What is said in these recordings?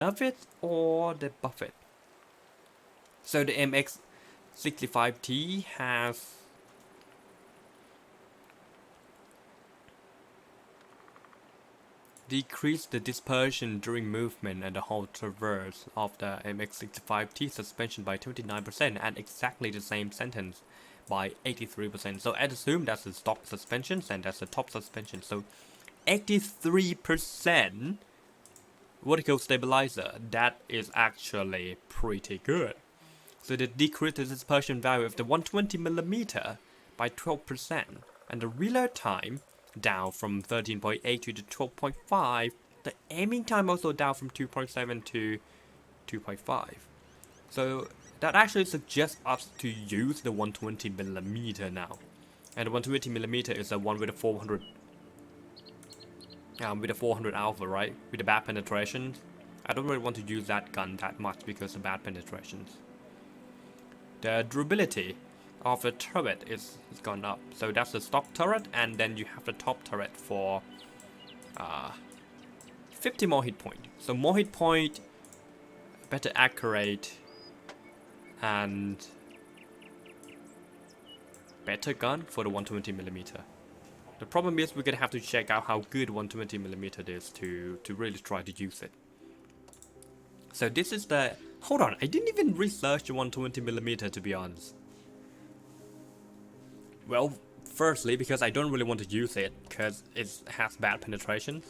nerf it or they buff it. So the AMX 65t has decreased the dispersion during movement and the whole traverse of the AMX 65t suspension by 29% and exactly the same sentence by 83%. So I'd assume that's the stock suspension and that's the top suspension. So 83% vertical stabilizer, that is actually pretty good. So they decreased the dispersion value of the 120mm by 12% and the reload time down from 13.8 to 12.5. The aiming time also down from 2.7 to 2.5. So that actually suggests us to use the 120mm now. And the 120mm is the one with the 400 alpha, right? With the bad penetration. I don't really want to use that gun that much because of bad penetrations. The durability of the turret is gone up. So that's the stock turret, and then you have the top turret for 50 more hit point. So more hit point, better accurate, and better gun for the 120mm. The problem is we're gonna have to check out how good 120mm is to really try to use it. So this is the... Hold on, I didn't even research the 120mm to be honest. Well, firstly, because I don't really want to use it because it has bad penetration.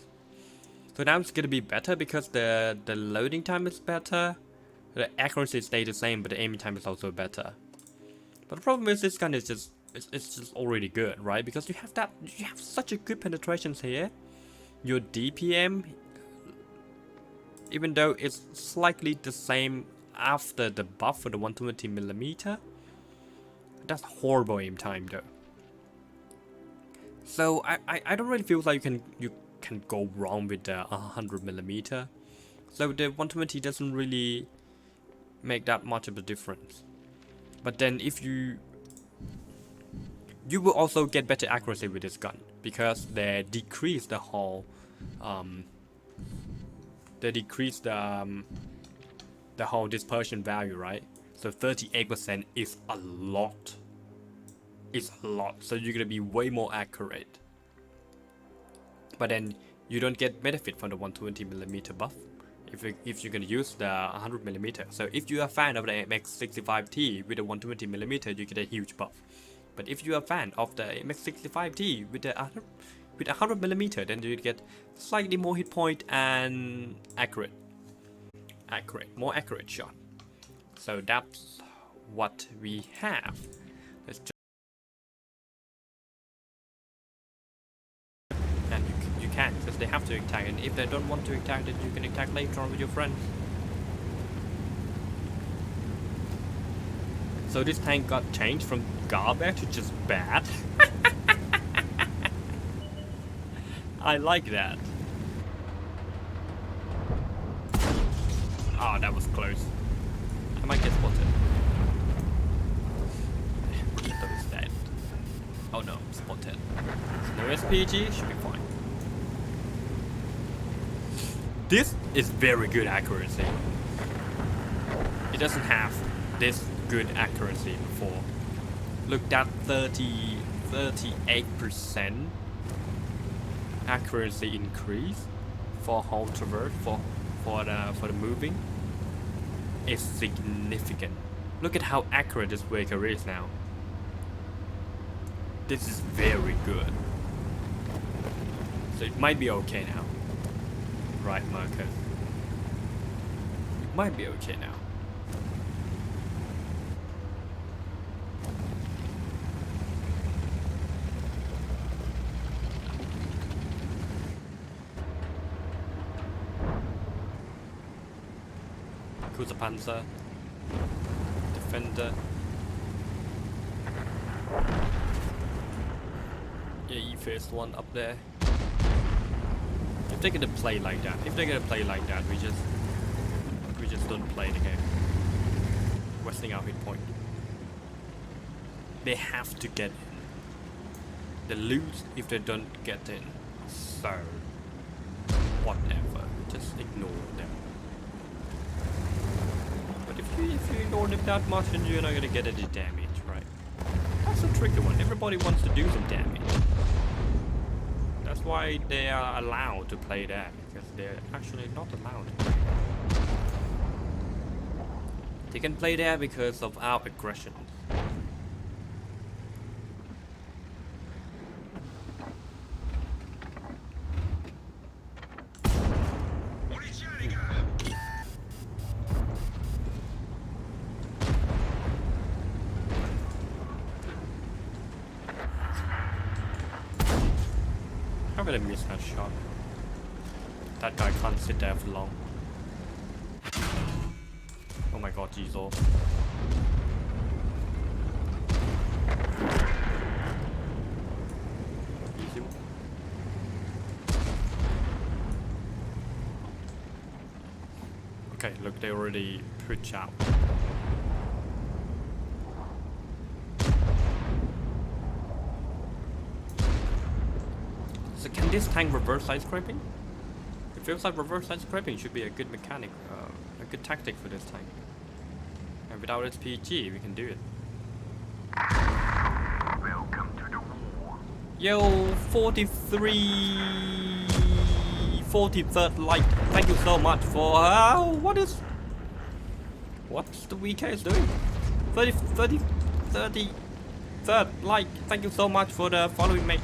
So now it's gonna be better because the loading time is better. The accuracy stays the same, but the aiming time is also better. But the problem is this gun is just it's just already good, right? Because you have such a good penetrations here. Your DPM, even though it's slightly the same after the buff for the 120mm, that's horrible aim time though. So I don't really feel like you can go wrong with the 100mm. So the 120 doesn't really make that much of a difference. But then if you will also get better accuracy with this gun because they decrease the whole the whole dispersion value, right? So 38% is a lot. It's a lot. So you're gonna be way more accurate. But then you don't get benefit from the 120mm buff if you're gonna use the 100mm. So if you are a fan of the AMX 65t with the 120mm, you get a huge buff. But if you are a fan of the AMX 65t with the 100mm, then you get slightly more hit point and more accurate shot. So that's what we have. Let's just... And you can, because they have to attack, and if they don't want to attack, then you can attack later on with your friends. So this tank got changed from garbage to just bad. I like that. Ah, that was close. I might get spotted. Etho is dead. Oh no, spotted. No SPG, should be fine. This is very good accuracy. It doesn't have this good accuracy before. Look, that 38% accuracy increase for whole traverse for the moving is significant. Look at how accurate this vehicle is now. This is very good. So it might be okay now. Right, Marcus? It might be okay now. Panzer, Defender. Yeah, you first one up there. If they're gonna play like that, we just don't play the game. Wasting our hit point. They have to get in. They lose if they don't get in. So whatever, just ignore them. ignore them that much and you're not gonna get any damage, right? That's a tricky one. Everybody wants to do some damage. That's why they are allowed to play that, because they're actually not allowed to play that. They can play there because of our aggression. How did I miss that shot? That guy can't sit there for long. Oh my god, Jesus. Easy. Okay, look, they already push out. So can this tank reverse side scraping? It feels like reverse side scraping should be a good mechanic, a good tactic for this tank. And without its PG, we can do it. Welcome to the war. Yo, 43rd like, thank you so much for, what's the VK doing? 33rd like, thank you so much for the following, mate.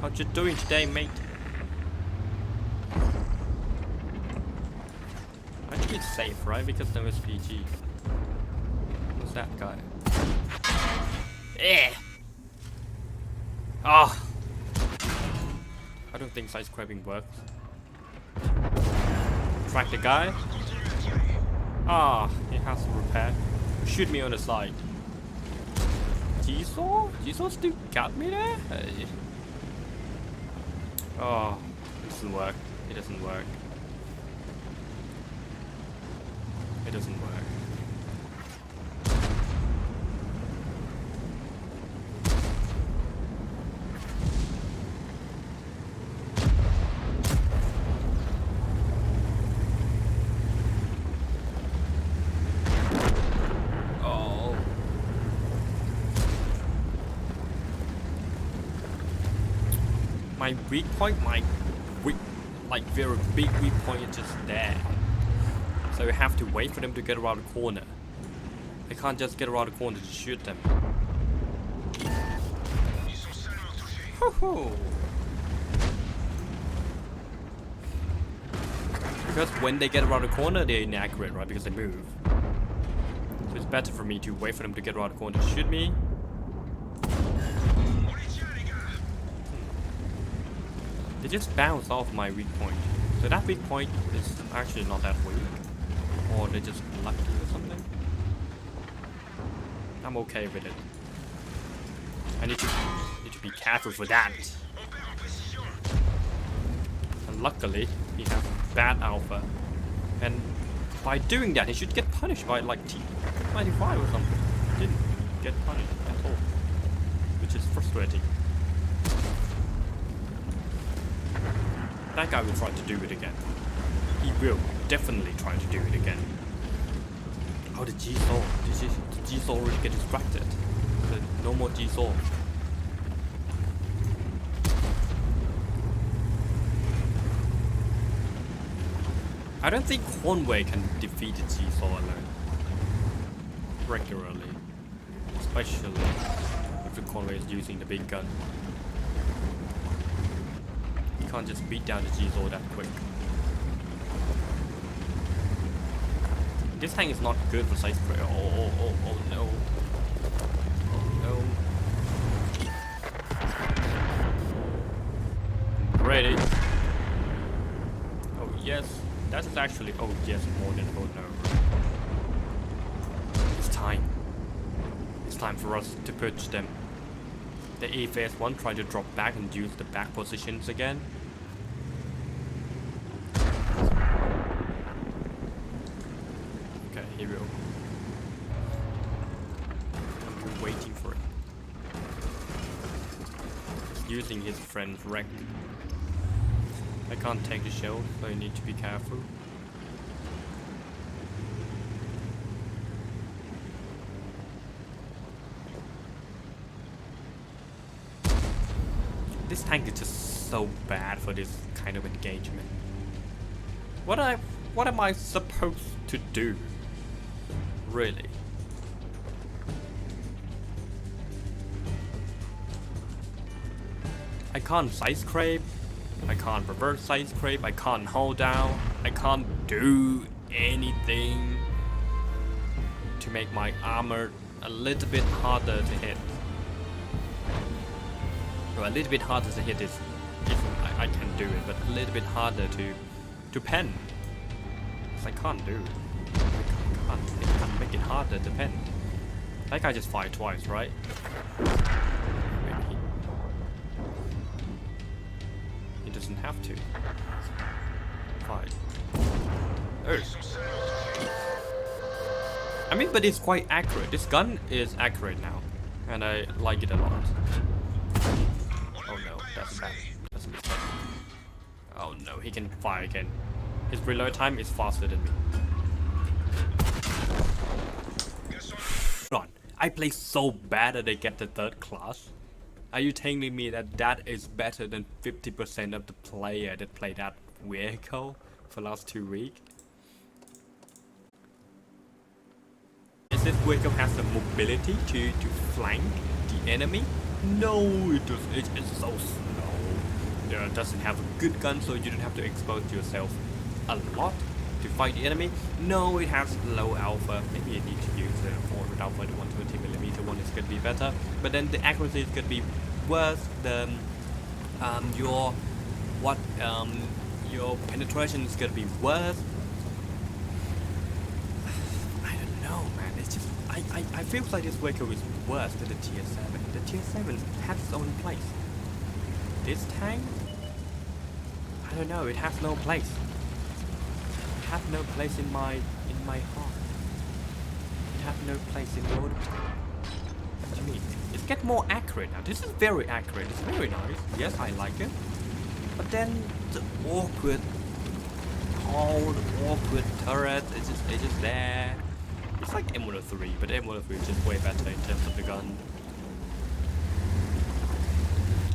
How you doing today, mate? I think it's safe, right? Because no SPG. Who's that guy? Eh! Ah! I don't think side scraping works. Track the guy. Ah, he has to repair. Shoot me on the side. Jisoo? Jisoo still got me there? Hey. Oh, it doesn't work. It doesn't work. It doesn't work. Oh. My weak point, like very big weak point is just there. So you have to wait for them to get around the corner. They can't just get around the corner to shoot them. Because when they get around the corner, they're inaccurate, right? Because they move. So it's better for me to wait for them to get around the corner to shoot me. They just bounce off my weak point. So that weak point is actually not that weak. Or they're just lucky or something. I'm okay with it. I need to be careful for that. And luckily, he has bad alpha. And by doing that, he should get punished by like T95 or something. He didn't get punished at all. Which is frustrating. That guy will try to do it again. He will definitely try to do it again. Oh, the G-Soul. The G-Soul already get distracted. No more G-Soul. I don't think Conway can defeat the G-Soul alone. Regularly. Especially if the Conway is using the big gun. You can't just beat down the G-Soul that quick. This tank is not good for side spray. Oh no. Oh no. Ready. Oh yes. That is actually, oh yes, more than, oh no. It's time. It's time for us to push them. The AFS1 try to drop back and use the back positions again. Okay, here we go. I'm waiting for it. He's using his friend's wreck. I can't take the shell, so I need to be careful. This tank is just so bad for this kind of engagement. What am I supposed to do? Really? I can't side scrape. I can't reverse side scrape. I can't hold down. I can't do anything to make my armor a little bit harder to hit. Or a little bit harder to hit is if I can do it, but a little bit harder to pen. Because I can't do it. I can't make it harder to pen. That guy just fired twice, right? He doesn't have to. Fine. Oh. I mean, but it's quite accurate. This gun is accurate now, and I like it a lot. Oh no, that's bad. That's a mistake. Oh no, he can fire again. His reload time is faster than me. Hold on, I play so bad that I get the 3rd class. Are you telling me that that is better than 50% of the player that play that vehicle for the last 2 weeks? Is this vehicle has the mobility to flank the enemy? No, it doesn't. It's so slow. It doesn't have a good gun, so you don't have to expose yourself a lot to fight the enemy. No, it has low alpha. Maybe you need to use the 400 alpha. The 120mm one is gonna be better, but then the accuracy is gonna be worse. The your penetration is gonna be worse. I don't know, man. It's just I feel like this vehicle is worse than the tier 7. The tier 7 has its own place. This tank, I don't know. It has no place. It has no place in my heart. It has no place in the order. What do you mean? It's get more accurate now. This is very accurate. It's very nice. Yes, I like it. But then the awkward, cold, awkward turret is just there. It's like M103, but M103 is just way better in terms of the gun.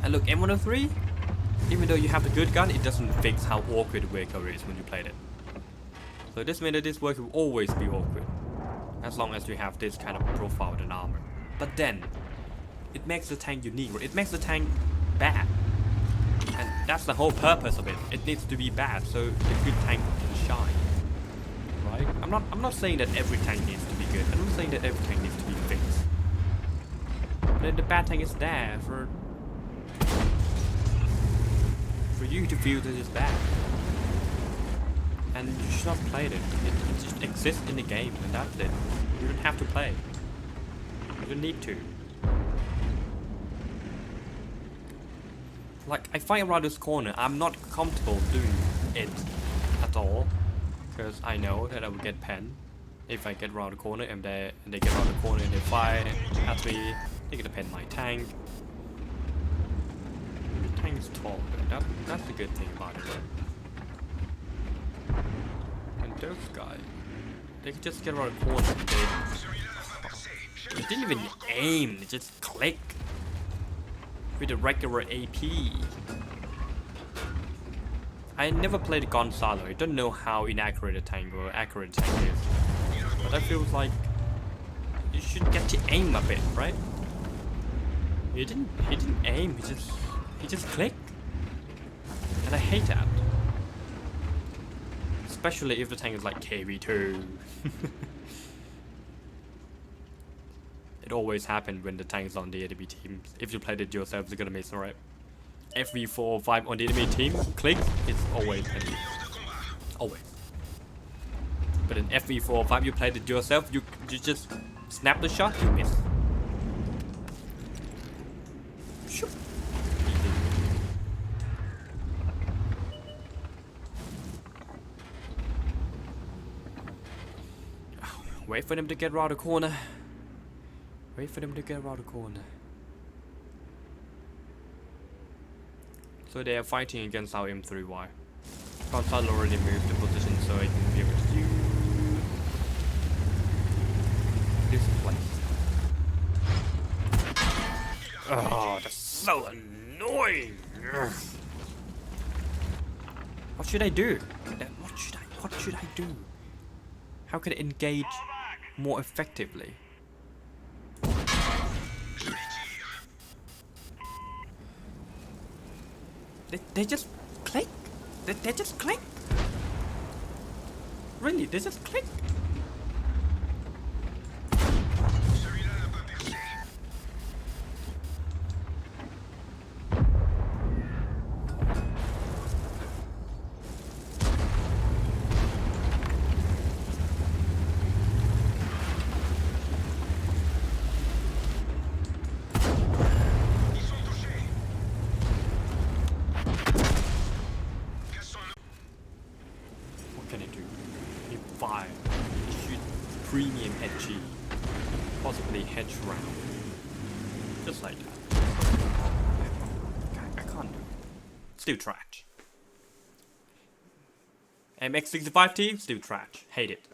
And look, M103, even though you have the good gun, it doesn't fix how awkward the vehicle is when you play it. So this means that this vehicle will always be awkward, as long as you have this kind of profile and armor. But then, it makes the tank unique. It makes the tank bad. And that's the whole purpose of it. It needs to be bad, so the good tank can shine. Right? I'm not saying that every tank needs to be good. I'm not saying that every tank needs to be fixed. But the bad tank is there for you to feel that it's bad. And you should not play it. It just exists in the game, and that's it. You don't have to play. You don't need to. Like, I find around this corner, I'm not comfortable doing it at all. Because I know that I will get pen if I get around the corner, and they get around the corner and they fire at me. They get to pen my tank. The tank is tall, that's the good thing about it. And those guys, they can just get around the corner and they didn't even aim, they just click with a regular AP. I never played Gonzalo. I don't know how inaccurate a tank or accurate a tank is. But that feels like you should get to aim a bit, right? He didn't aim, he just clicked. And I hate that. Especially if the tank is like KV2. It always happens when the tank is on the enemy team. If you played it yourself, you're gonna miss, alright? Every 4 or 5 on the enemy team clicks, it's always enemy. Always. But in every 4 or 5 you played it yourself, you just snap the shot, you miss. Shoot. Wait for them to get around the corner. Wait for them to get around the corner. So they are fighting against our M3Y. Gonzalo already moved the position so I can be able to use this place. Oh, that's so annoying, should I do? What should I do? How can I engage more effectively? They just click. They just click. Really, they just click. Celui-là n'a pas percé. Ils sont touchés. Cassons-nous. What can I do? You fire. Shoot premium HG. Possibly hedge round. Just like that. I can't do it. Still trash. AMX 65t, still trash. Hate it.